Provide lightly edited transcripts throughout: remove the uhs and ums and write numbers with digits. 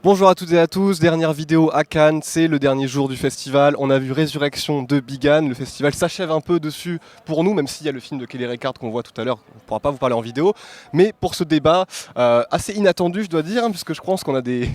Bonjour à toutes et à tous, dernière vidéo à Cannes, c'est le dernier jour du festival. On a vu Résurrection de Bigan, le festival s'achève un peu dessus pour nous, même s'il y a le film de Kelly Reichardt qu'on voit tout à l'heure, on ne pourra pas vous parler en vidéo. Mais pour ce débat, assez inattendu je dois dire, puisque je pense qu'on a des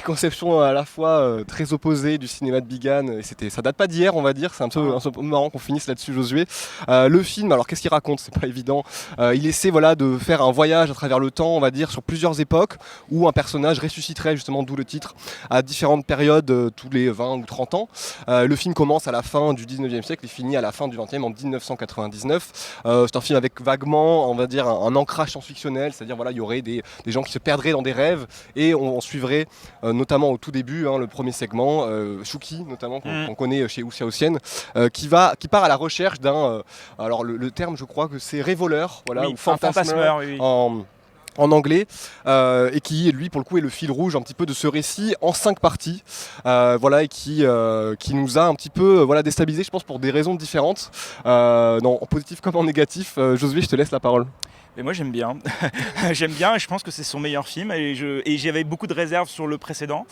conceptions à la fois très opposées du cinéma de Bigan, et ça date pas d'hier on va dire, c'est un peu marrant qu'on finisse là-dessus Josué. Le film, alors qu'est-ce qu'il raconte? C'est pas évident. Il essaie de faire un voyage à travers le temps, on va dire, sur plusieurs époques, où un personnage ressusciterait justement, d'où le titre, à différentes périodes, tous les 20 ou 30 ans. Le film commence à la fin du 19e siècle et finit à la fin du 20e en 1999. C'est un film avec vaguement, on va dire, un ancrage science-fictionnel, c'est-à-dire il y aurait des gens qui se perdraient dans des rêves et on suivrait notamment au tout début, le premier segment, Shuki notamment, qu'on connaît chez Wuxia Ocean, qui part à la recherche d'un, alors le terme je crois que c'est révoleur, oui, ou fantasmeur, oui. en anglais, et qui lui pour le coup est le fil rouge un petit peu de ce récit en 5 parties, et qui nous a un petit peu déstabilisé, je pense, pour des raisons différentes, en positif comme en négatif. Josué, je te laisse la parole. Mais moi j'aime bien, j'aime bien et je pense que c'est son meilleur film et j'avais beaucoup de réserves sur le précédent.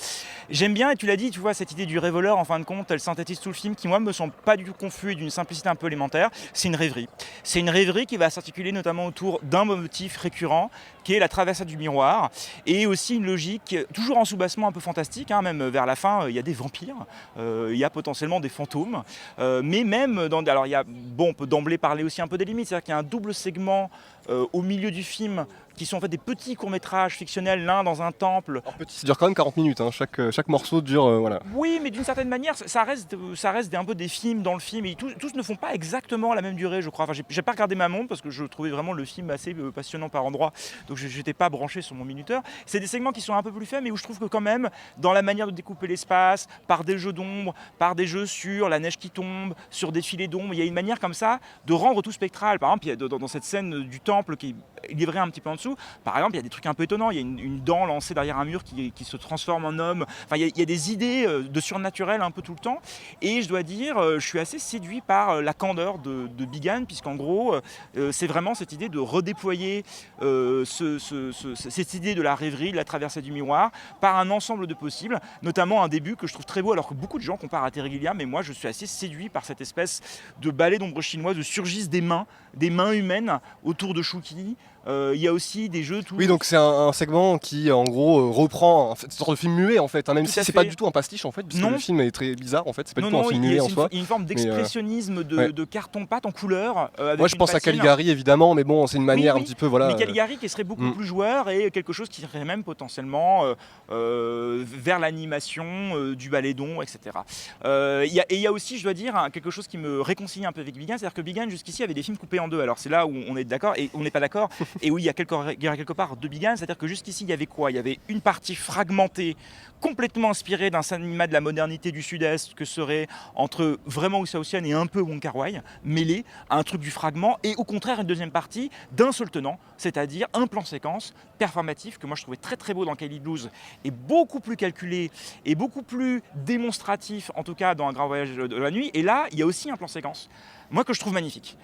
J'aime bien, et tu l'as dit, tu vois, cette idée du révoleur, en fin de compte, elle synthétise tout le film qui moi me semble pas du tout confus et d'une simplicité un peu élémentaire. C'est une rêverie. C'est une rêverie qui va s'articuler notamment autour d'un motif récurrent qui est la traversée du miroir et aussi une logique toujours en soubassement un peu fantastique, même vers la fin il y a des vampires, il y a potentiellement des fantômes, mais même alors on peut d'emblée parler aussi un peu des limites, c'est-à-dire qu'il y a un double segment au milieu du film qui sont en fait des petits courts-métrages fictionnels, l'un dans un temple. Ça dure quand même 40 minutes, chaque morceau dure, voilà. Oui, mais d'une certaine manière, ça reste un peu des films dans le film, et tous ne font pas exactement la même durée, je crois. Enfin, j'ai pas regardé ma montre, parce que je trouvais vraiment le film assez passionnant par endroits, donc j'étais pas branché sur mon minuteur. C'est des segments qui sont un peu plus faits, mais où je trouve que quand même, dans la manière de découper l'espace, par des jeux d'ombre, par des jeux sur la neige qui tombe, sur des filets d'ombre, il y a une manière comme ça de rendre tout spectral. Par exemple, il y a dans cette scène du temple qui est livrée un petit peu en dessous, par exemple, il y a des trucs un peu étonnants. Il y a une dent lancée derrière un mur qui se transforme en homme. Enfin, il y a des idées de surnaturel un peu tout le temps. Et je dois dire, je suis assez séduit par la candeur de Bigan, puisqu'en gros, c'est vraiment cette idée de redéployer cette idée de la rêverie, de la traversée du miroir, par un ensemble de possibles, notamment un début que je trouve très beau, alors que beaucoup de gens comparent à Terry Gilliam, mais moi je suis assez séduit par cette espèce de ballet d'ombre chinoise où surgissent des mains humaines autour de Shuki. Il y a aussi des jeux Oui, donc c'est un segment qui en gros reprend une sorte de film muet en fait, même si c'est pas du tout un pastiche en fait, puisque le film est très bizarre en fait, c'est pas du tout un film muet en soi. Il y a une forme d'expressionnisme de carton-pâte en couleur. Moi je pense à Caligari évidemment, mais bon, c'est une manière un petit peu Mais Caligari qui serait beaucoup plus joueur et quelque chose qui serait même potentiellement vers l'animation du ballet d'ombre, etc. Il y a aussi, je dois dire, quelque chose qui me réconcilie un peu avec Bigan, c'est-à-dire que Bigan jusqu'ici avait des films coupés en deux. Alors c'est là où on est d'accord et on n'est pas d'accord. Et oui, il y a quelque part de Bigan, c'est-à-dire que jusqu'ici, il y avait quoi? Il y avait une partie fragmentée, complètement inspirée d'un cinéma de la modernité du Sud-Est, que serait entre vraiment Wuxia Ocean et un peu Wong Kar-wai, mêlé à un truc du fragment, et au contraire, une deuxième partie d'un seul tenant, c'est-à-dire un plan séquence performatif, que moi je trouvais très très beau dans Kylie Blues, et beaucoup plus calculé, et beaucoup plus démonstratif, en tout cas dans Un Grand Voyage de la Nuit. Et là, il y a aussi un plan séquence, moi que je trouve magnifique.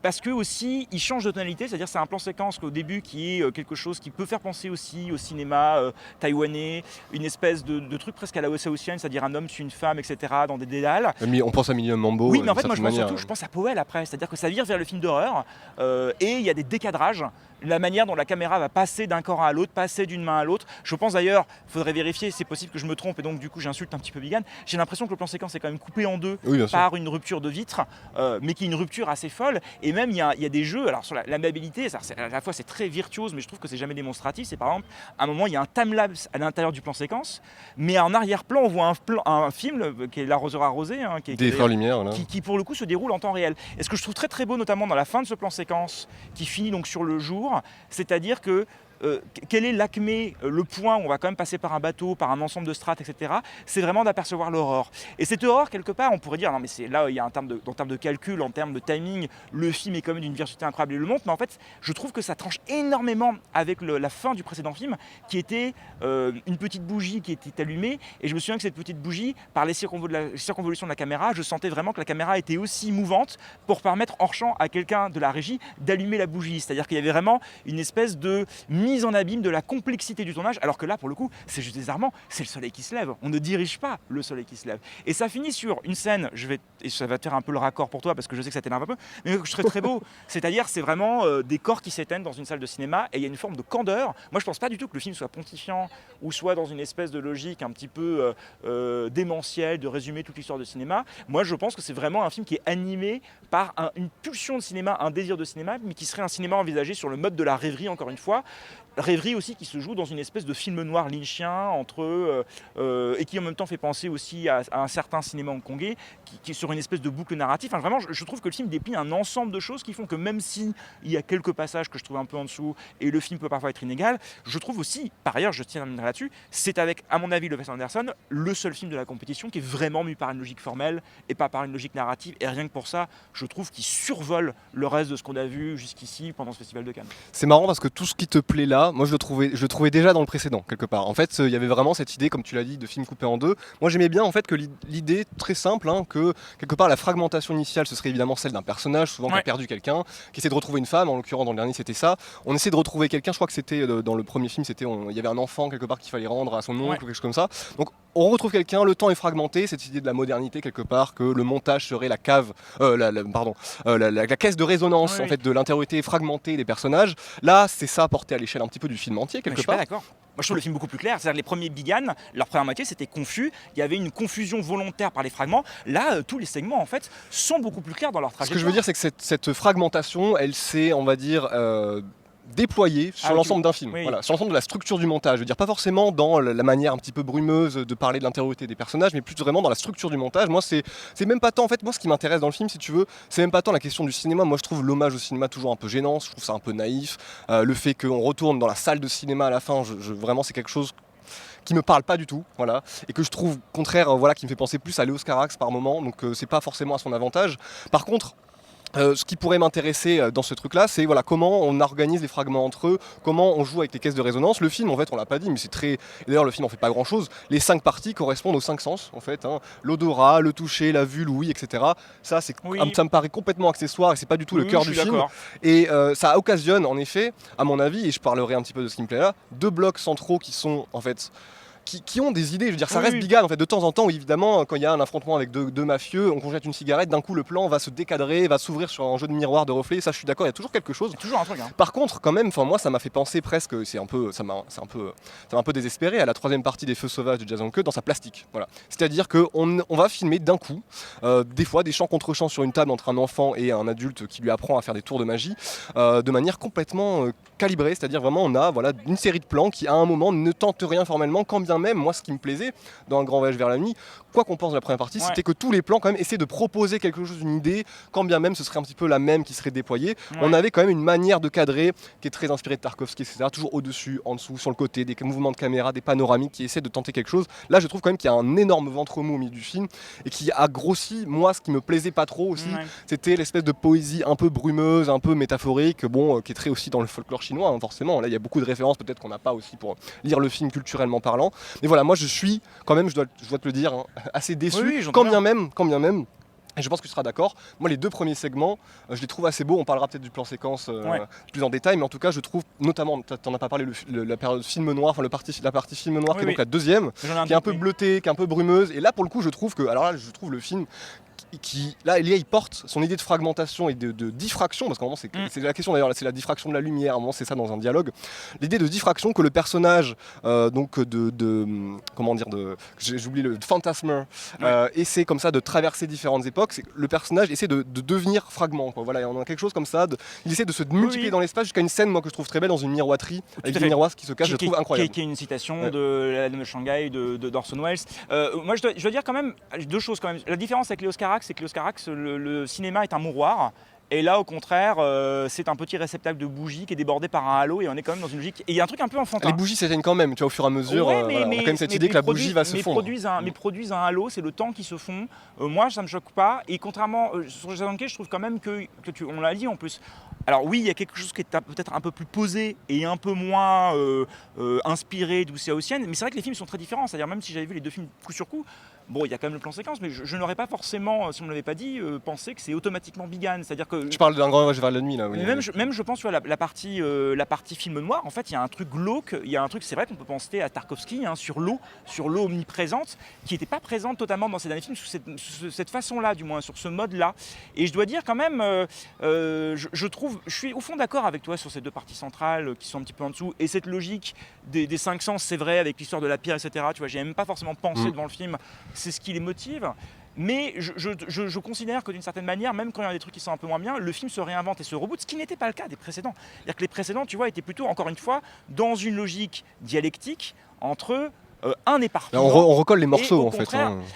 Parce que aussi il change de tonalité, c'est-à-dire c'est un plan séquence qu'au début qui est quelque chose qui peut faire penser aussi au cinéma taïwanais, une espèce de truc presque à la Wuxia Ocean, c'est-à-dire un homme suit une femme, etc. dans des dédales. On pense à Million Mambo. Oui, mais en fait moi je pense à Powell après, c'est-à-dire que ça vire vers le film d'horreur et il y a des décadrages. La manière dont la caméra va passer d'un corps à l'autre, passer d'une main à l'autre. Je pense d'ailleurs, il faudrait vérifier, c'est possible que je me trompe et donc du coup j'insulte un petit peu Bigan. J'ai l'impression que le plan séquence est quand même coupé en deux par une rupture de vitre, mais qui est une rupture assez folle. Et même il y a des jeux, alors sur la maniabilité, à la fois c'est très virtuose, mais je trouve que c'est jamais démonstratif. C'est par exemple, à un moment il y a un timelapse à l'intérieur du plan séquence, mais en arrière-plan on voit un film qui est L'arroseur arrosé, des Frères Lumière, qui pour le coup se déroule en temps réel. Et ce que je trouve très très beau, notamment dans la fin de ce plan séquence, qui finit donc sur le jour, c'est-à-dire que quel est l'acmé, le point où on va quand même passer par un bateau, par un ensemble de strates, etc. C'est vraiment d'apercevoir l'aurore. Et cette aurore, quelque part, on pourrait dire, non mais c'est là, il y a en termes de calcul, en termes de timing, le film est quand même d'une virtuosité incroyable et le montre, mais en fait, je trouve que ça tranche énormément avec la fin du précédent film, qui était une petite bougie qui était allumée, et je me souviens que cette petite bougie, par les circonvolutions de la caméra, je sentais vraiment que la caméra était aussi mouvante pour permettre hors champ à quelqu'un de la régie d'allumer la bougie. C'est-à-dire qu'il y avait vraiment une espèce de mise mise en abîme de la complexité du tournage, alors que là, pour le coup, c'est juste désarmant, c'est le soleil qui se lève. On ne dirige pas le soleil qui se lève. Et ça finit sur une scène, et ça va te faire un peu le raccord pour toi, parce que je sais que ça t'énerve un peu, mais je serais très beau. C'est-à-dire, c'est vraiment des corps qui s'éteignent dans une salle de cinéma, et il y a une forme de candeur. Moi, je pense pas du tout que le film soit pontifiant, ou soit dans une espèce de logique un petit peu démentielle, de résumer toute l'histoire de cinéma. Moi, je pense que c'est vraiment un film qui est animé par une pulsion de cinéma, un désir de cinéma, mais qui serait un cinéma envisagé sur le mode de la rêverie, encore une fois. Rêverie aussi qui se joue dans une espèce de film noir lynchien et qui en même temps fait penser aussi à un certain cinéma hongkongais qui est sur une espèce de boucle narrative. Enfin, vraiment, je trouve que le film déplie un ensemble de choses qui font que même si il y a quelques passages que je trouve un peu en dessous et le film peut parfois être inégal, je trouve aussi, par ailleurs, je tiens à terminer là-dessus, c'est avec, à mon avis, le Wes Anderson, le seul film de la compétition qui est vraiment mu par une logique formelle et pas par une logique narrative. Et rien que pour ça, je trouve qu'il survole le reste de ce qu'on a vu jusqu'ici pendant ce Festival de Cannes. C'est marrant parce que tout ce qui te plaît là, moi je le trouvais déjà dans le précédent quelque part. En fait, il y avait vraiment cette idée, comme tu l'as dit, de film coupé en deux. Moi j'aimais bien en fait que l'idée très simple, que quelque part la fragmentation initiale, ce serait évidemment celle d'un personnage, souvent qui a perdu quelqu'un, qui essaie de retrouver une femme. En l'occurrence dans le dernier c'était ça. On essaie de retrouver quelqu'un. Je crois que c'était dans le premier film, il y avait un enfant quelque part qu'il fallait rendre à son oncle ou quelque chose comme ça. Donc on retrouve quelqu'un, le temps est fragmenté, cette idée de la modernité quelque part, que le montage serait la caisse de résonance en fait de l'intériorité fragmentée des personnages. Là, c'est ça porté à l'échelle un petit peu du film entier quelque part. Je suis pas d'accord. Moi, je trouve le film beaucoup plus clair. C'est-à-dire les premiers Bigan, leur première moitié, c'était confus. Il y avait une confusion volontaire par les fragments. Là, tous les segments, en fait, sont beaucoup plus clairs dans leur trajectoire. Ce que je veux dire, c'est que cette fragmentation, elle s'est, on va dire, déployé sur l'ensemble d'un film, voilà, sur l'ensemble de la structure du montage. Je veux dire, pas forcément dans la manière un petit peu brumeuse de parler de l'intériorité des personnages, mais plus vraiment dans la structure du montage. Moi, c'est même pas tant, en fait, moi, ce qui m'intéresse dans le film, si tu veux, c'est même pas tant la question du cinéma. Moi, je trouve l'hommage au cinéma toujours un peu gênant, je trouve ça un peu naïf. Le fait qu'on retourne dans la salle de cinéma à la fin, vraiment, c'est quelque chose qui me parle pas du tout, voilà, et que je trouve contraire, voilà, qui me fait penser plus à Léos Carax par moment, donc c'est pas forcément à son avantage. Par contre, ce qui pourrait m'intéresser dans ce truc-là, c'est voilà, comment on organise les fragments entre eux, comment on joue avec les caisses de résonance. Le film, en fait, on l'a pas dit, mais c'est très... D'ailleurs, le film en fait pas grand-chose. Les 5 parties correspondent aux 5 sens, en fait. L'odorat, le toucher, la vue, l'ouïe, etc. Ça, ça me paraît complètement accessoire et c'est pas du tout le cœur du film. Et ça occasionne, en effet, à mon avis, et je parlerai un petit peu de ce qui me plaît là, 2 blocs centraux qui sont, en fait... Qui ont des idées, je veux dire, ça reste Bigan en fait, de temps en temps, où évidemment, quand il y a un affrontement avec deux mafieux, on projette une cigarette, d'un coup le plan va se décadrer, va s'ouvrir sur un jeu de miroir, de reflets, ça je suis d'accord, il y a toujours quelque chose. Il y a toujours un truc. Par contre, quand même, moi ça m'a fait penser presque, ça m'a un peu désespéré à la 3e partie des Feux Sauvages de Jason Ke dans sa plastique. Voilà. C'est-à-dire qu'on va filmer d'un coup, des fois des champs contre champs sur une table entre un enfant et un adulte qui lui apprend à faire des tours de magie, de manière complètement calibrée, c'est-à-dire vraiment on a une série de plans qui à un moment ne tentent rien formellement, quand bien même, moi ce qui me plaisait dans Un grand voyage vers la nuit, quoi qu'on pense de la première partie, c'était que tous les plans quand même essaient de proposer quelque chose, une idée, quand bien même ce serait un petit peu la même qui serait déployée. On avait quand même une manière de cadrer qui est très inspirée de Tarkovsky, etc. Toujours au-dessus, en dessous, sur le côté, des mouvements de caméra, des panoramiques qui essaient de tenter quelque chose. Là je trouve quand même qu'il y a un énorme ventre mou au milieu du film et qui a grossi, moi ce qui me plaisait pas trop aussi, c'était l'espèce de poésie un peu brumeuse, un peu métaphorique, qui est très aussi dans le folklore chinois, forcément. Là il y a beaucoup de références peut-être qu'on n'a pas aussi pour lire le film culturellement parlant. Mais voilà, moi je suis quand même, je dois te le dire, assez déçu, quand bien même, et je pense que tu seras d'accord, moi les 2 premiers segments, je les trouve assez beaux, on parlera peut-être du plan séquence plus en détail, mais en tout cas je trouve notamment, t'en as pas parlé, la période film noir, enfin la partie film noir qui est donc la 2e, qui est un peu bleutée, qui est un peu brumeuse, et là pour le coup je trouve le film il porte son idée de fragmentation et de diffraction, parce qu'à un moment c'est la question d'ailleurs, c'est la diffraction de la lumière, à un moment c'est ça dans un dialogue, l'idée de diffraction que le personnage j'ai oublié le Phantasmer essaie comme ça de traverser différentes époques, c'est que le personnage essaie de devenir fragment, quoi. Voilà, on a quelque chose comme ça, il essaie de se multiplier dans l'espace jusqu'à une scène moi que je trouve très belle dans une miroiterie avec des miroirs qui se cachent, je trouve incroyable. Qui est une citation de la Dame de Shanghai d'Orson Welles. Moi je dois dire quand même 2 choses quand même. La différence avec Léos Carax, c'est que Léos Carax, le cinéma est un mouroir. Et là, au contraire, c'est un petit réceptacle de bougies qui est débordé par un halo et on est quand même dans une logique. Et il y a un truc un peu enfantin. Les bougies s'éteignent quand même, tu vois, au fur et à mesure. On a quand même cette idée que la bougie va se fondre. Mais produisent un halo, c'est le temps qui se fond. Moi, ça me choque pas. Et contrairement sur Jason Ke, je trouve quand même on l'a dit en plus. Alors oui, il y a quelque chose qui est peut-être un peu plus posé et un peu moins inspiré d'où c'est haussienne. Mais c'est vrai que les films sont très différents. C'est-à-dire même si j'avais vu les 2 films coup sur coup, bon, il y a quand même le plan séquence, mais je n'aurais pas forcément, si on ne me l'avait pas dit, pensé que c'est automatiquement Bigan. C'est-à-dire que Tu parles d'un grand voyage vers la nuit là, oui. même je pense tu vois, la partie film noir, en fait, il y a un truc glauque, il y a un truc, c'est vrai qu'on peut penser à Tarkovsky, hein, sur l'eau omniprésente, qui n'était pas présente totalement dans ces derniers films, sous cette façon-là, du moins, sur ce mode-là. Et je dois dire quand même, je suis au fond d'accord avec toi sur ces deux parties centrales qui sont un petit peu en dessous, et cette logique des cinq sens, c'est vrai, avec l'histoire de la pierre, etc. Tu vois, j'ai même pas forcément pensé devant le film, c'est ce qui les motive. Mais je considère que d'une certaine manière, même quand il y a des trucs qui sont un peu moins bien, le film se réinvente et se reboot, ce qui n'était pas le cas des précédents. C'est-à-dire que les précédents, tu vois, étaient plutôt, encore une fois, dans une logique dialectique entre un éparpillement. On recolle les morceaux en fait.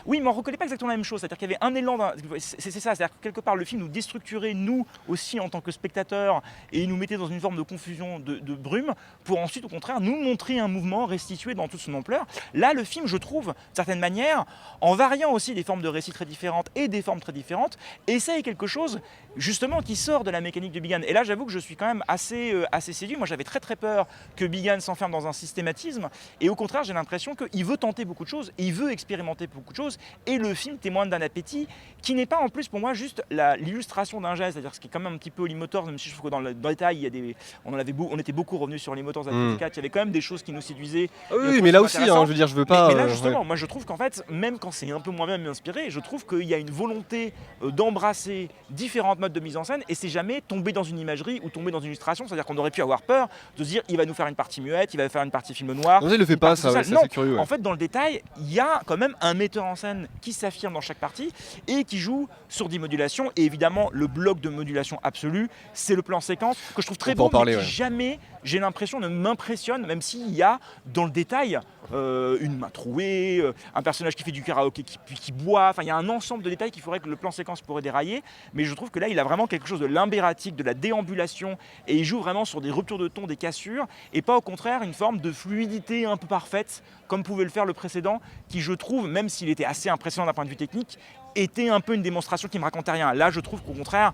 Oui, mais on ne recollait pas exactement la même chose. C'est-à-dire qu'il y avait un élan. C'est ça. C'est-à-dire que quelque part, le film nous déstructurait, nous aussi, en tant que spectateurs, et il nous mettait dans une forme de confusion, de brume, pour ensuite, au contraire, nous montrer un mouvement restitué dans toute son ampleur. Là, le film, je trouve, d'une certaine manière, en variant aussi des formes de récits très différentes et des formes très différentes, essaye quelque chose, justement, qui sort de la mécanique de Bigan. Et là, j'avoue que je suis quand même assez séduit. Moi, j'avais très très peur que Bigan s'enferme dans un systématisme. Et au contraire, j'ai l'impression qu'il veut tenter beaucoup de choses, il veut expérimenter beaucoup de choses, et le film témoigne d'un appétit qui n'est pas en plus pour moi juste l'illustration d'un geste, c'est-à-dire ce qui est quand même un petit peu Holly Motors, même si je trouve que dans le détail, il y a on était beaucoup revenus sur Holly Motors à 4, il y avait quand même des choses qui nous séduisaient. Oui, mais là aussi, je veux dire, je veux pas... Mais là justement, moi je trouve qu'en fait, même quand c'est un peu moins bien inspiré, je trouve qu'il y a une volonté d'embrasser différentes modes de mise en scène, et c'est jamais tomber dans une imagerie ou tomber dans une illustration, c'est-à-dire qu'on aurait pu avoir peur de se dire, il va nous faire une partie muette, il va faire une partie film noir. Non, il le fait pas, ça, c'est curieux. En fait, dans le détail, il y a quand même un metteur en scène qui s'affirme dans chaque partie et qui joue sur des modulations. Et évidemment, le bloc de modulation absolue, c'est le plan séquence que je trouve très beau, mais qui jamais, j'ai l'impression, ne m'impressionne, même s'il y a dans le détail une main trouée, un personnage qui fait du karaoké, qui boit. Enfin, il y a un ensemble de détails qui ferait que le plan séquence pourrait dérailler. Mais je trouve que là, il a vraiment quelque chose de l'imbératique, de la déambulation, et il joue vraiment sur des ruptures de ton, des cassures, et pas au contraire une forme de fluidité un peu parfaite, comme pouvait le faire le précédent, qui je trouve, même s'il était assez impressionnant d'un point de vue technique, était un peu une démonstration qui ne me racontait rien. Là, je trouve qu'au contraire,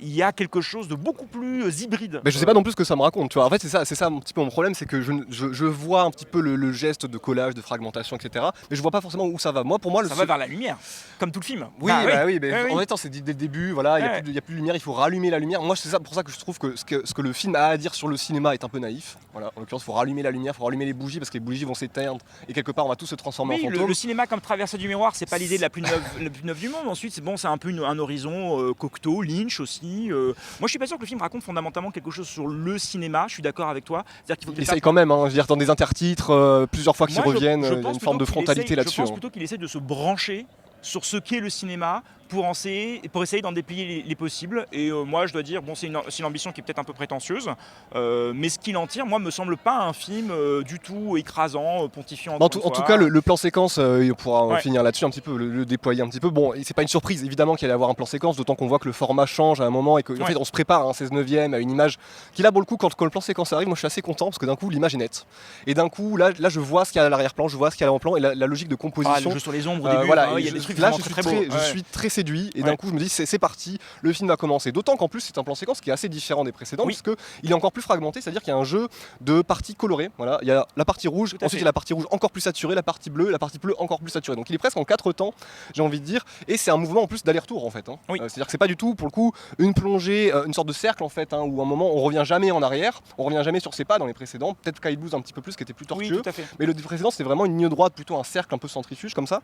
il y a quelque chose de beaucoup plus hybride. Mais je sais pas non plus ce que ça me raconte, tu vois. En fait, c'est ça un petit peu mon problème, c'est que je vois un petit peu le geste de collage, de fragmentation, etc. Mais je vois pas forcément où ça va. Pour moi, ça va vers la lumière, comme tout le film. Oui, mais en même temps, c'est dit dès le début, voilà, il y a plus de lumière, il faut rallumer la lumière. Moi, c'est pour ça que je trouve que ce que le film a à dire sur le cinéma est un peu naïf. Voilà, en l'occurrence, il faut rallumer la lumière, il faut rallumer les bougies, parce que les bougies vont s'éteindre et quelque part, on va tous se transformer en fantômes. Le cinéma comme traversée du miroir, c'est pas l'idée la plus neuve du monde. Ensuite, c'est un peu un horizon Cocteau, Lynch aussi. Moi, je suis pas sûr que le film raconte fondamentalement quelque chose sur le cinéma. Je suis d'accord avec toi. Il essaye quand même, je veux dire, dans des intertitres, plusieurs fois qu'ils reviennent, il y a une forme de frontalité là-dessus. Je pense plutôt qu'il essaie de se brancher sur ce qu'est le cinéma pour essayer d'en déplier les possibles. Et moi, je dois dire, bon, c'est une ambition qui est peut-être un peu prétentieuse, mais ce qu'il en tire, moi, me semble pas un film du tout écrasant, pontifiant. En tout cas, le plan séquence, on pourra finir là-dessus un petit peu, le déployer un petit peu. Bon, c'est pas une surprise, évidemment, qu'il allait avoir un plan séquence, d'autant qu'on voit que le format change à un moment et qu'en fait, on se prépare à un 16/9, à une image qui, là, pour le coup, quand le plan séquence arrive, moi, je suis assez content parce que d'un coup, l'image est nette. Et d'un coup, là, je vois ce qu'il y a à l'arrière-plan, je vois ce qu'il y a à l'avant-plan et la logique de composition. Le jeu sur les ombres au début, voilà, il y a des trucs là, très beaux. Je suis très séduit et d'un coup, je me dis, c'est parti, le film va commencer. D'autant qu'en plus, c'est un plan séquence qui est assez différent des précédents, puisqu'il est encore plus fragmenté, c'est-à-dire qu'il y a un jeu de parties colorées. Voilà, il y a la partie rouge, ensuite il y a la partie rouge encore plus saturée, la partie bleue encore plus saturée. Donc il est presque en 4 temps, j'ai envie de dire, et c'est un mouvement en plus d'aller-retour en fait. C'est-à-dire que c'est pas du tout, pour le coup, une plongée, une sorte de cercle en fait, où à un moment on revient jamais en arrière, on revient jamais sur ses pas dans les précédents. Peut-être Kyle Blues un petit peu plus, qui était plus tortueux. Mais le précédent, c'était vraiment une ligne droite, plutôt un cercle un peu centrifuge comme ça.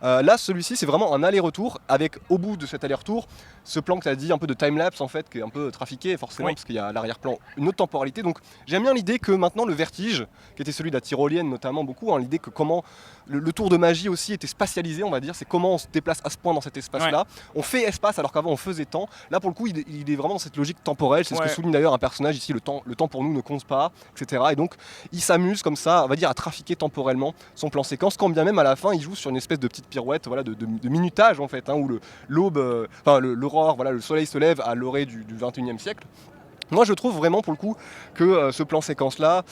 Là, celui-ci, c'est vraiment un aller-retour avec au bout de cet aller-retour ce plan que tu as dit, un peu de time-lapse en fait, qui est un peu trafiqué forcément, parce qu'il y a à l'arrière-plan une autre temporalité. Donc j'aime bien l'idée que maintenant le vertige, qui était celui de la tyrolienne notamment beaucoup, l'idée que comment le tour de magie aussi était spatialisé, on va dire, c'est comment on se déplace à ce point dans cet espace-là. On fait espace alors qu'avant on faisait temps. Là pour le coup, il est vraiment dans cette logique temporelle, c'est ce que souligne d'ailleurs un personnage ici, le temps pour nous ne compte pas, etc. Et donc il s'amuse comme ça, on va dire, à trafiquer temporellement son plan séquence, quand bien même à la fin il joue sur une espèce de petite pirouette, voilà, de minutage en fait, où l'aube, l'aurore, voilà, le soleil se lève à l'orée du 21e siècle. Moi je trouve vraiment pour le coup que ce plan séquence là,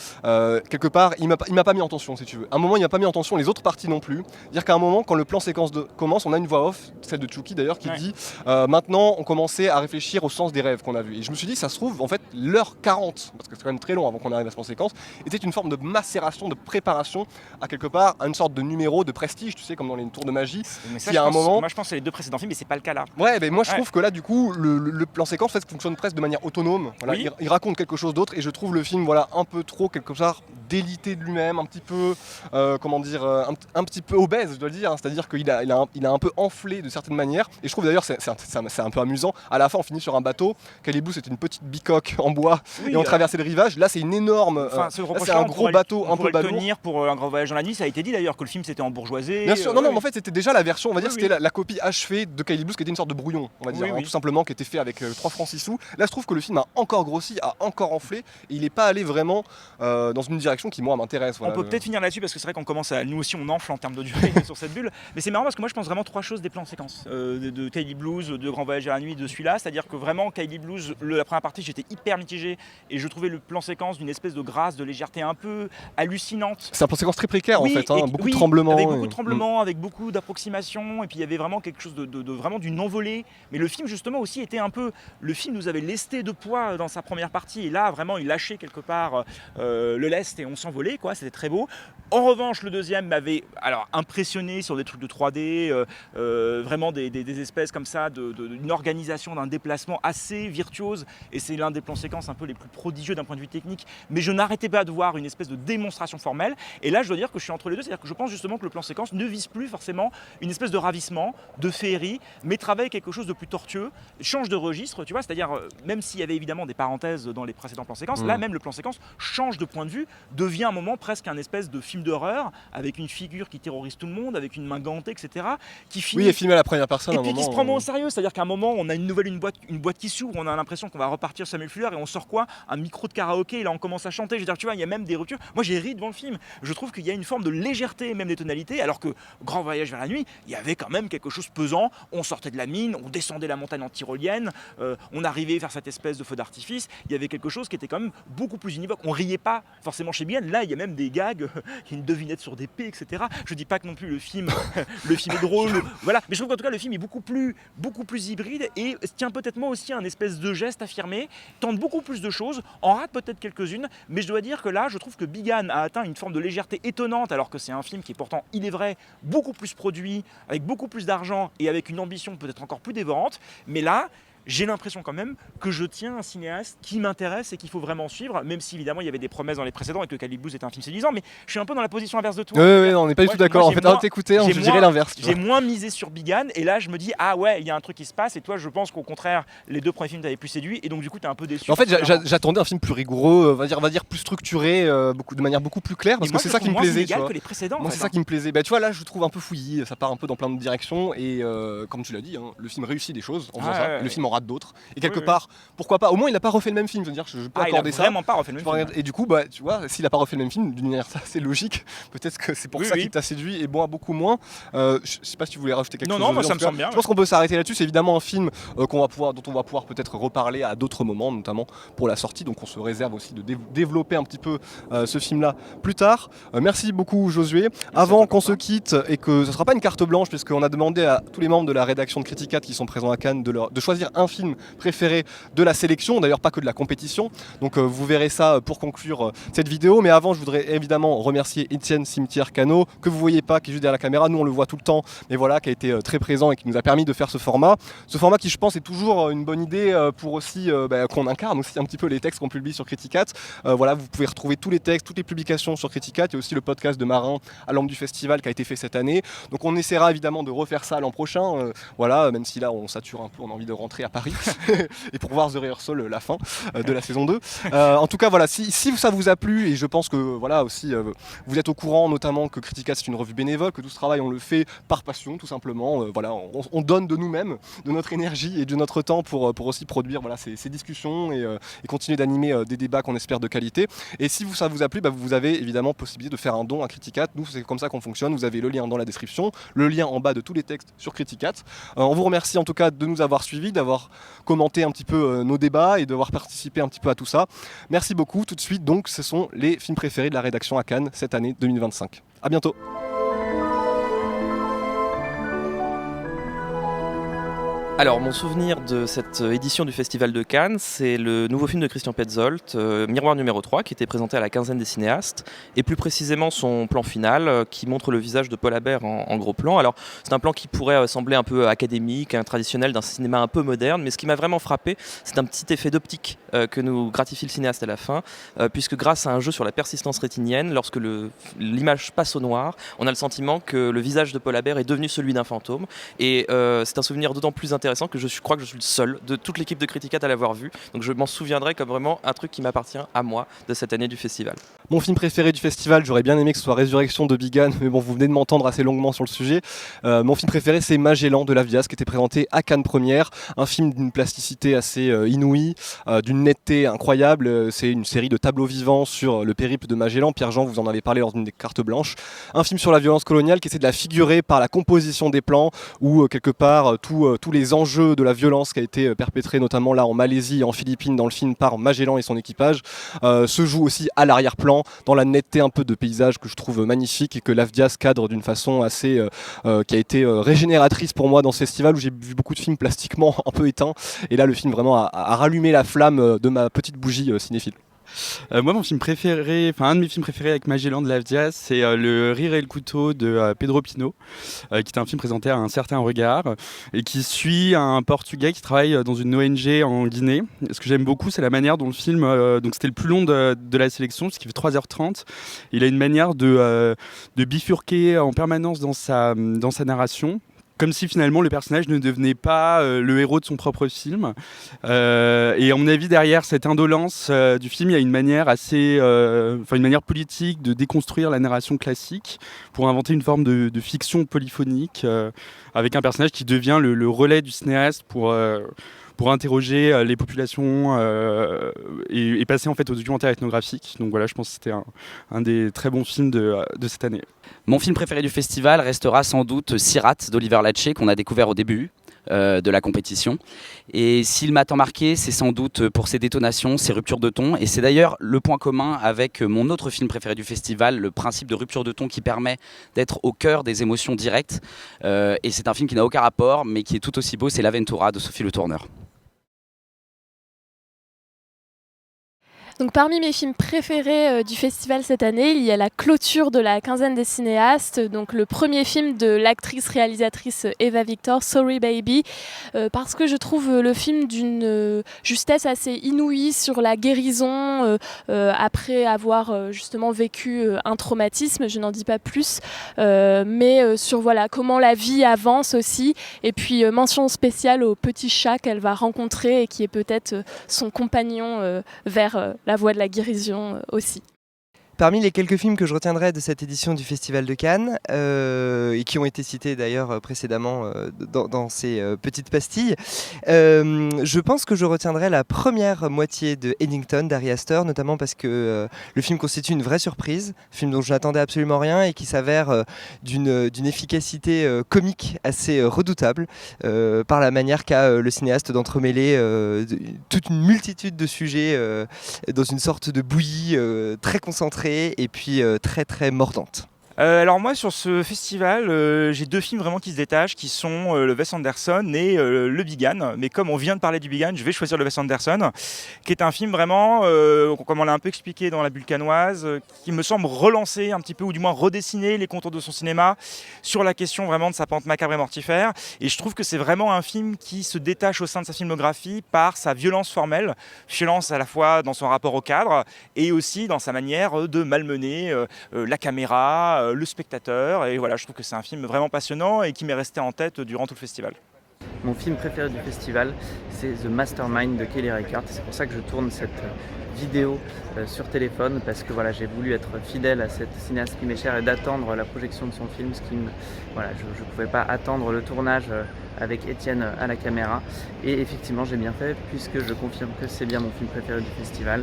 quelque part il m'a pas mis en tension si tu veux. À un moment il m'a pas mis en tension, les autres parties non plus. Dire qu'à un moment quand le plan séquence commence, on a une voix off, celle de Chucky d'ailleurs, qui dit maintenant on commençait à réfléchir au sens des rêves qu'on a vus. Et je me suis dit ça se trouve en fait l'heure 40, parce que c'est quand même très long avant qu'on arrive à ce plan séquence, était une forme de macération, de préparation à quelque part à une sorte de numéro de prestige, tu sais, comme dans les tours de magie. Mais ça, Qui à un moment... Moi je pense que c'est les 2 précédents films, mais c'est pas le cas là. Ouais, mais moi je trouve que là du coup le plan séquence en fait, fonctionne presque de manière autonome. Voilà, Oui. il raconte quelque chose d'autre et je trouve le film voilà un peu trop quelque part délité de lui-même, un petit peu comment dire un petit peu obèse, je dois le dire. Hein. C'est-à-dire qu'il a, il a un peu enflé de certaines manières. Et je trouve d'ailleurs c'est un peu amusant. À la fin on finit sur un bateau. Calibou c'était une petite bicoque en bois et on traversait le rivage. Là c'est une énorme, c'est un gros bateau un peu balourd. Tenir pour un grand voyage dans la nuit, ça a été dit d'ailleurs que le film c'était embourgeoisé. Bien sûr, non, mais en fait c'était déjà la version, on va dire, c'était la copie achevée de Calibou, qui était une sorte de brouillon, on va dire, tout simplement, qui était fait avec 3 francs 6 sous. Là, je trouve que le film a encore grossi, a encore enflé, et il n'est pas allé vraiment dans une direction qui, moi, m'intéresse. Voilà, on peut peut-être finir là-dessus, parce que c'est vrai qu'on commence à. Nous aussi, on enfle en termes de durée sur cette bulle. Mais c'est marrant parce que moi, je pense vraiment 3 choses des plans séquences de Kylie Blues, de Grand Voyage à la nuit, de celui-là. C'est-à-dire que vraiment, Kylie Blues, la première partie, j'étais hyper mitigé, et je trouvais le plan séquence d'une espèce de grâce, de légèreté un peu hallucinante. C'est un plan séquence très précaire, en fait, hein, beaucoup de tremblements. Avec beaucoup de tremblements, avec beaucoup d'approximations, et puis il y avait vraiment quelque chose de vraiment d'une envolée. Mais le film, justement, aussi était un peu. Le film nous avait lesté de poids dans sa première partie, et là, vraiment, il lâchait quelque part le lest et on s'envolait, quoi. C'était très beau. En revanche, le deuxième m'avait impressionné sur des trucs de 3D, vraiment des espèces comme ça, d'une organisation, d'un déplacement assez virtuose, et c'est l'un des plans séquences un peu les plus prodigieux d'un point de vue technique, mais je n'arrêtais pas de voir une espèce de démonstration formelle, et là je dois dire que je suis entre les deux, c'est-à-dire que je pense justement que le plan séquence ne vise plus forcément une espèce de ravissement, de féerie, mais travaille quelque chose de plus tortueux, change de registre, tu vois, c'est-à-dire même s'il y avait évidemment des parenthèses dans les précédents plans séquences, là même le plan séquence change de point de vue, devient un moment presque un espèce de film d'horreur, avec une figure qui terrorise tout le monde, avec une main gantée, etc., qui finit... Oui, et filmé à la première personne. Et puis qui se prend moins au sérieux, c'est-à-dire qu'à un moment, on a une boîte qui s'ouvre, on a l'impression qu'on va repartir Samuel Fuller, et on sort quoi? Un micro de karaoké, et là on commence à chanter, je veux dire, tu vois, il y a même des ruptures. Moi j'ai ri devant le film, je trouve qu'il y a une forme de légèreté, même des tonalités, alors que Grand Voyage vers la nuit, il y avait quand même quelque chose de pesant, on sortait de la mine, on descendait la montagne en tyrolienne, on arrivait vers cette espèce de feu d'artifice, il y avait quelque chose qui était quand même beaucoup plus univoque, on riait pas forcément chez Bienne, là il y a même des gags, il y a une devinette sur des P, etc. Je dis pas que non plus le film est drôle, voilà, mais je trouve qu'en tout cas le film est beaucoup plus hybride et tient peut-être moi aussi un espèce de geste affirmé, tente beaucoup plus de choses, en rate peut-être quelques-unes, mais je dois dire que là je trouve que Bigan a atteint une forme de légèreté étonnante, alors que c'est un film qui est pourtant, il est vrai, beaucoup plus produit, avec beaucoup plus d'argent et avec une ambition peut-être encore plus dévorante, mais là j'ai l'impression quand même que je tiens un cinéaste qui m'intéresse et qu'il faut vraiment suivre, même si évidemment il y avait des promesses dans les précédents et que Calibou était un film séduisant, mais je suis un peu dans la position inverse de toi. Oui, on n'est pas du tout d'accord. En fait, à t'écouter, je dirais l'inverse. J'ai moins misé sur Bigan, et là je me dis, ah ouais, il y a un truc qui se passe, et toi je pense qu'au contraire, les 2 premiers films t'avaient plus séduit, et donc du coup t'es un peu déçu. En fait, j'attendais un film plus rigoureux, on va dire plus structuré, de manière beaucoup plus claire, parce que c'est ça qui me plaisait. Que les précédents. Moi, c'est ça qui me plaisait. Bah, tu vois, là, je trouve un peu fouillis, ça part un peu dans plein de directions, et comme tu l'as dit, hein, le film réussit des choses en faisant ça, le film en rate d'autres. Et quelque part, pourquoi pas? Au moins, il n'a pas refait le même film. Je veux dire, je peux accorder ça. Il a vraiment pas refait le même film. Et du coup, bah, tu vois, s'il n'a pas refait le même film, d'une manière assez logique, peut-être que c'est pour ça qu'il t'a séduit et moi beaucoup moins. Je sais pas si tu voulais rajouter quelque chose. Non, moi ça me semble bien. Je pense qu'on peut s'arrêter là-dessus. C'est évidemment un film dont on va pouvoir peut-être reparler à d'autres moments, notamment pour la sortie. Donc, on se réserve aussi de développer un petit peu ce film-là plus tard. Merci beaucoup, Josué. Avant qu'on se quitte et que ce ne sera pas une carte blanche, puisqu'on a demandé à tous les membres de la rédaction de Criticat qui sont présents à Cannes de choisir un film préféré de la sélection, d'ailleurs pas que de la compétition. Donc vous verrez ça pour conclure cette vidéo. Mais avant, je voudrais évidemment remercier Étienne Cimetière-Cano, que vous voyez pas, qui est juste derrière la caméra. Nous on le voit tout le temps, mais voilà, qui a été très présent et qui nous a permis de faire ce format. Ce format qui, je pense, est toujours une bonne idée pour aussi qu'on incarne aussi un petit peu les textes qu'on publie sur Criticat. Voilà, vous pouvez retrouver tous les textes, toutes les publications sur Criticat. Il y a aussi le podcast de Marin à l'angle du festival qui a été fait cette année. Donc on essaiera évidemment de refaire ça l'an prochain. Voilà, même si là on sature un peu, on a envie de rentrer à Paris et pour voir The Rehearsal, la fin de la saison 2. En tout cas, voilà, si ça vous a plu, et je pense que voilà aussi vous êtes au courant notamment que Criticat c'est une revue bénévole, que tout ce travail on le fait par passion tout simplement. Voilà, on donne de nous-mêmes, de notre énergie et de notre temps pour aussi produire voilà, ces discussions et continuer d'animer des débats qu'on espère de qualité. Et si ça vous a plu, vous avez évidemment possibilité de faire un don à Criticat. Nous, c'est comme ça qu'on fonctionne. Vous avez le lien dans la description, le lien en bas de tous les textes sur Criticat. On vous remercie en tout cas de nous avoir suivis, d'avoir d'avoir commenté un petit peu nos débats et d'avoir participé un petit peu à tout ça. Merci beaucoup. Tout de suite, donc, ce sont les films préférés de la rédaction à Cannes cette année 2025. À bientôt. Alors, mon souvenir de cette édition du Festival de Cannes, c'est le nouveau film de Christian Petzold, Miroir numéro 3, qui était présenté à la quinzaine des cinéastes, et plus précisément son plan final, qui montre le visage de Paul Habert en gros plan. Alors, c'est un plan qui pourrait sembler un peu académique, traditionnel d'un cinéma un peu moderne, mais ce qui m'a vraiment frappé, c'est un petit effet d'optique que nous gratifie le cinéaste à la fin, puisque grâce à un jeu sur la persistance rétinienne, lorsque l'image passe au noir, on a le sentiment que le visage de Paul Habert est devenu celui d'un fantôme, et c'est un souvenir d'autant plus intéressant que je crois que je suis le seul de toute l'équipe de Criticat à l'avoir vu. Donc je m'en souviendrai comme vraiment un truc qui m'appartient à moi de cette année du festival. Mon film préféré du festival, j'aurais bien aimé que ce soit Résurrection de Bigan, mais bon, vous venez de m'entendre assez longuement sur le sujet. Mon film préféré, c'est Magellan de Lavdias, qui était présenté à Cannes Première. Un film d'une plasticité assez inouïe, d'une netteté incroyable. C'est une série de tableaux vivants sur le périple de Magellan. Pierre-Jean, vous en avez parlé lors d'une des cartes blanches. Un film sur la violence coloniale qui essaie de la figurer par la composition des plans, où quelque part tous les enjeux de la violence qui a été perpétrée notamment là en Malaisie et en Philippines dans le film par Magellan et son équipage se joue aussi à l'arrière-plan dans la netteté un peu de paysage que je trouve magnifique et que Lavdias cadre d'une façon assez qui a été régénératrice pour moi dans ce festival où j'ai vu beaucoup de films plastiquement un peu éteints et là le film vraiment a rallumé la flamme de ma petite bougie cinéphile. Moi, mon film préféré, un de mes films préférés avec Magellan de Lavdias, c'est Le Rire et le couteau de Pedro Pino, qui est un film présenté à un certain regard et qui suit un Portugais qui travaille dans une ONG en Guinée. Ce que j'aime beaucoup, c'est la manière dont le film, donc c'était le plus long de la sélection, puisqu'il fait 3h30. Il a une manière de bifurquer en permanence dans sa narration. Comme si finalement le personnage ne devenait pas le héros de son propre film. Et à mon avis, derrière cette indolence du film, il y a une manière une manière politique de déconstruire la narration classique pour inventer une forme de fiction polyphonique avec un personnage qui devient le relais du cinéaste pour interroger les populations et passer en fait au documentaire ethnographique. Donc voilà, je pense que c'était un des très bons films de cette année. Mon film préféré du festival restera sans doute Sirat d'Oliver Lache, qu'on a découvert au début de la compétition. Et s'il m'a tant marqué, c'est sans doute pour ses détonations, ses ruptures de ton. Et c'est d'ailleurs le point commun avec mon autre film préféré du festival, le principe de rupture de ton qui permet d'être au cœur des émotions directes. Et c'est un film qui n'a aucun rapport, mais qui est tout aussi beau, c'est L'Aventura de Sophie Le Tourneur. Donc parmi mes films préférés du festival cette année, il y a la clôture de la quinzaine des cinéastes, donc le premier film de l'actrice-réalisatrice Eva Victor, Sorry Baby, parce que je trouve le film d'une justesse assez inouïe sur la guérison après avoir justement vécu un traumatisme, je n'en dis pas plus, mais sur voilà, comment la vie avance aussi, et puis mention spéciale au petit chat qu'elle va rencontrer et qui est peut-être son compagnon vers la voie de la guérison aussi. Parmi les quelques films que je retiendrai de cette édition du Festival de Cannes, et qui ont été cités d'ailleurs précédemment dans ces petites pastilles, je pense que je retiendrai la première moitié de Eddington d'Ari Aster, notamment parce que le film constitue une vraie surprise, film dont je n'attendais absolument rien et qui s'avère d'une efficacité comique assez redoutable par la manière qu'a le cinéaste d'entremêler toute une multitude de sujets dans une sorte de bouillie très concentrée et puis très très mordante. Alors moi sur ce festival j'ai deux films vraiment qui se détachent qui sont le Wes Anderson et le Bigan, mais comme on vient de parler du Bigan, je vais choisir le Wes Anderson qui est un film vraiment comme on l'a un peu expliqué dans La Bulle Cannoise, qui me semble relancer un petit peu ou du moins redessiner les contours de son cinéma sur la question vraiment de sa pente macabre et mortifère, et je trouve que c'est vraiment un film qui se détache au sein de sa filmographie par sa violence formelle, violence à la fois dans son rapport au cadre et aussi dans sa manière de malmener la caméra, le spectateur, et voilà, je trouve que c'est un film vraiment passionnant et qui m'est resté en tête durant tout le festival. Mon film préféré du festival, c'est The Mastermind de Kelly Reichardt. C'est pour ça que je tourne cette vidéo sur téléphone, parce que voilà, j'ai voulu être fidèle à cette cinéaste qui m'est chère et d'attendre la projection de son film, je ne pouvais pas attendre le tournage avec Étienne à la caméra. Et effectivement, j'ai bien fait puisque je confirme que c'est bien mon film préféré du festival.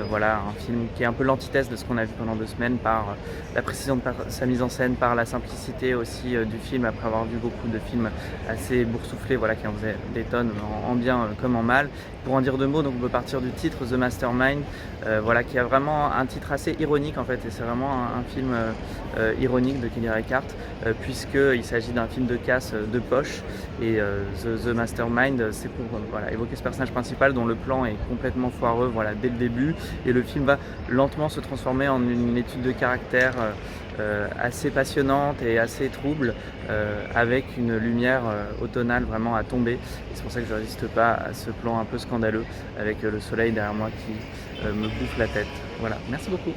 Voilà, un film qui est un peu l'antithèse de ce qu'on a vu pendant 2 semaines par la précision de sa mise en scène, par la simplicité aussi du film, après avoir vu beaucoup de films assez boursouflés, voilà, qui en faisaient des tonnes en bien comme en mal. Pour en dire 2 mots, donc on peut partir du titre The Mastermind, voilà, qui a vraiment un titre assez ironique en fait, et c'est vraiment un film ironique de Kelly Reichardt, puisqu'il s'agit d'un film de casse de poche, et The Mastermind, c'est pour voilà, évoquer ce personnage principal dont le plan est complètement foireux, voilà, dès le début, et le film va lentement se transformer en une étude de caractère assez passionnante et assez trouble, avec une lumière automnale vraiment à tomber. Et c'est pour ça que je ne résiste pas à ce plan un peu scandaleux avec le soleil derrière moi qui me bouffe la tête. Voilà, merci beaucoup.